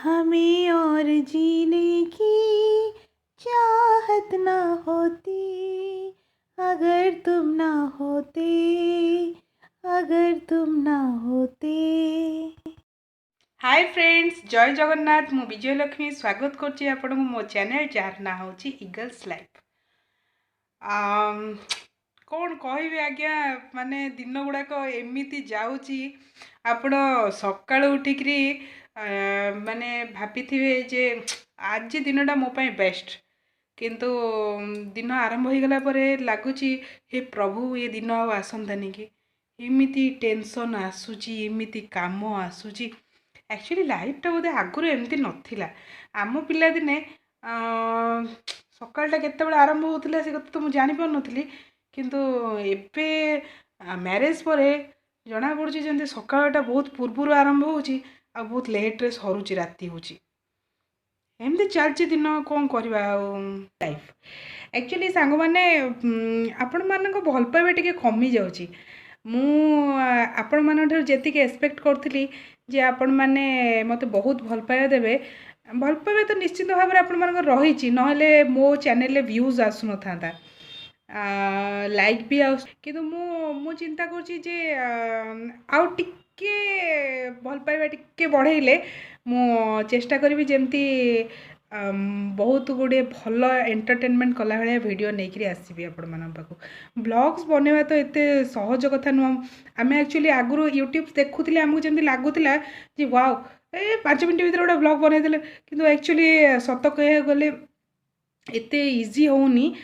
हमें और जीने की चाहत ना होती अगर तुम ना होते, अगर तुम ना होते। हाय फ्रेंड्स, जय जगन्नाथ। मु विजयलक्ष्मी स्वागत करछि आपन मो चैनल जार ना होछि ईगल्स लाइफ। कौन कहबी आज्ञा, माने दिन गुड़ाक एमती जाऊँगी। आपण सकाळु उठिकरी माने भाभी जे आज दिनटा मो पाई बेस्ट, किंतु दिन आरंभ हो गला परे लगुच हे प्रभु ये दिन आसंतानी कि एमती टेंशन आसूची, एमती काम आसूची। एक्चुअली लाइफटा बोधे आगुरी एमती नथिला। आम पिला दिने सकाळटा केतेबेले आरंभ होउतिला से कथा तो मु जानि पार नथिली, किंतु एबे मैरिज परे जना पड़ुची जेंति सकाळटा बहुत पूर्वरु आरंभ होउची आ बहुत लेट रे सरुची, राति होउची। एमती चलची दिन, कौन करवा लाइफ। एक्चुअली सांग माने आपण मानक भल पाइबा टिके कमी जाउची। मु आपण मान जेतिक एक्सपेक्ट करथिली जे आपण माने मते बहुत भल पाइबा देबे, भल पाइबा तो निश्चित भाव में आपण मानक रहिची, नहले मो चैनल व्यूज आसु न थांता, लाइक भी आउ। किंतु मु चिंता करची जे आउ टिके भल पाइबा टिके बढ़ेले मु चेष्टा करी जेमती बहुत गुड़े भल एंटरटेनमेंट कला भाया वीडियो नहीं आसबि आपण मान पाखु। ब्लॉग्स बनवा तो एते सहज कथा नुह। आम एक्चुअली आगुरी यूट्यूब देखुले आमको जमी लगुला जी वाओ ए 5 मिनट भर गोटे ब्लॉग बनईदे, किंतु एक्चुअली सत कह गले एते इजी होनी।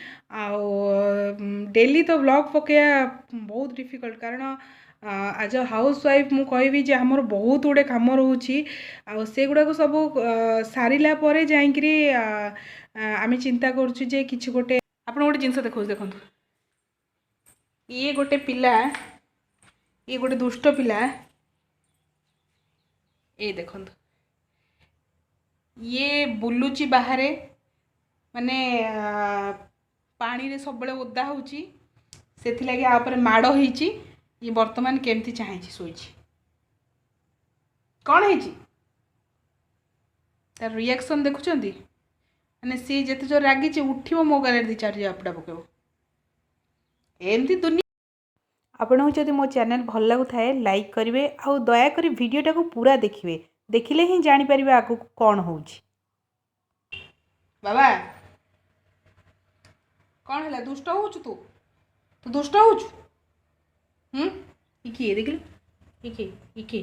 डेली तो ब्लॉग पकड़ा बहुत डिफिकल्ट, कारण आज अ हाउस वाइफ मु कहबी जे हमर बहुत गुड़े कम रोची। से गुड़ाक सब सारिला परे जाइकरी आम चिंता करुँ जे किसी गोटे आपन गोटे जिनस देखो देखो, ये गोटे पिला, ये गोटे दुष्ट पिला, ये देखो ये बुलुची बाहर, माने पानी रे सब बड़े ओदा होची, सेथि लगे आ ऊपर माड़ होईची। ये वर्तमान केमती चाहिए सोईची, कौन है तार रिएक्शन देखुंती, माने सी जिते जो रागी उठो मो गाल दी चार आपड़ा पकेब एमती दुनिया। आपको जदि मो चैनल भल लगु थाए लाइक करेंगे, आउ दयाकोरी वीडियोटा को पूरा देखिए, देखिले ही जानीपर आगू कौन हो। बाबा कौन है दुष्ट हो तू, तू दुष्ट हो इके देख इके इके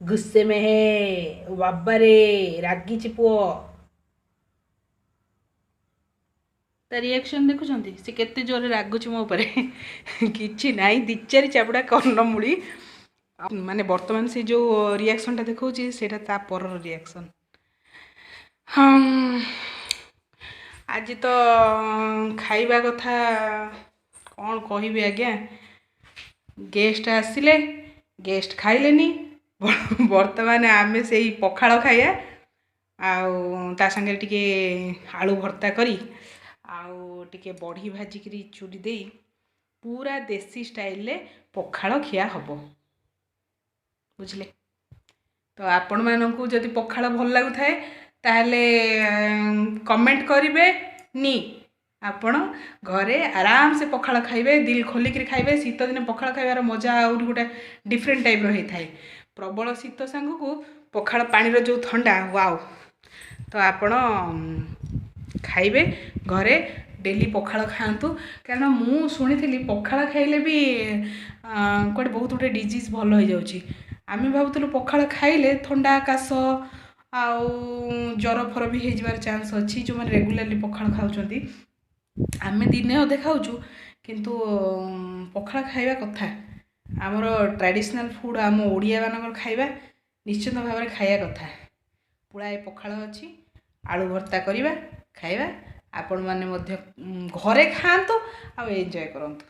गुस्से में है बाबा रे, रागी पुओ ता रिएक्शन देखुं से केते जोर रागुच मो पर कि ना दी चार चापुड़ा कर्णमूली, माने वर्तमान से जो रिएक्शनटा देखा से पर रिएक्शन। हाँ आज तो खाइबा कथा कौन कहबी आज्ञा, गेस्ट आसिले गेस्ट खाइलेनी। वर्तमान आमे से पखाड़ खाइया आ संगे टिके आलू भर्ता करी आउ टिके बड़ी भाजिकी चूरी दे पूरा देसी स्टाइल रे पखाड़ खिया हब, बुझले। तो आपण मानू जदि पखाड़ भल लगु थाए ताहले कमेंट करिवे नी, आपण घरे आराम से पखाड़ खाइबे, दिल खोलिक खाइबे। शीत दिन पखाड़ खाइबार मजा आउरी गोटे डिफरेंट टाइप रही थाए। प्रबल शीत सांग को पखाड़ पानी जो ठंडा वाओ। तो आपण खाइबे घरे डेली पखाड़ खातु, कारण मु शुणी पखाड़ खाइले भी कड़े बहुत गुटे डिजीज भल हो जाउची। आम भावुलु पखाड़ खाइले थंडा काश आउ ज्वर फर भी हो चान्स अच्छी, जो मैंने रेगुलाली पखाड़ खाऊँ। आम दिने अधे खाऊँ, किंतु पखाड़ खाइबा कथा आमर ट्रेडिशनल फूड, आम ओडिया मानकर खाइबा निश्चित भाव में खाइबा कथा। पुଳାଏ पखाड़ अच्छी, आलू भर्ता करवा खाइबा। आपण माने मध्य घरे खातु आ एंजॉय करंतु।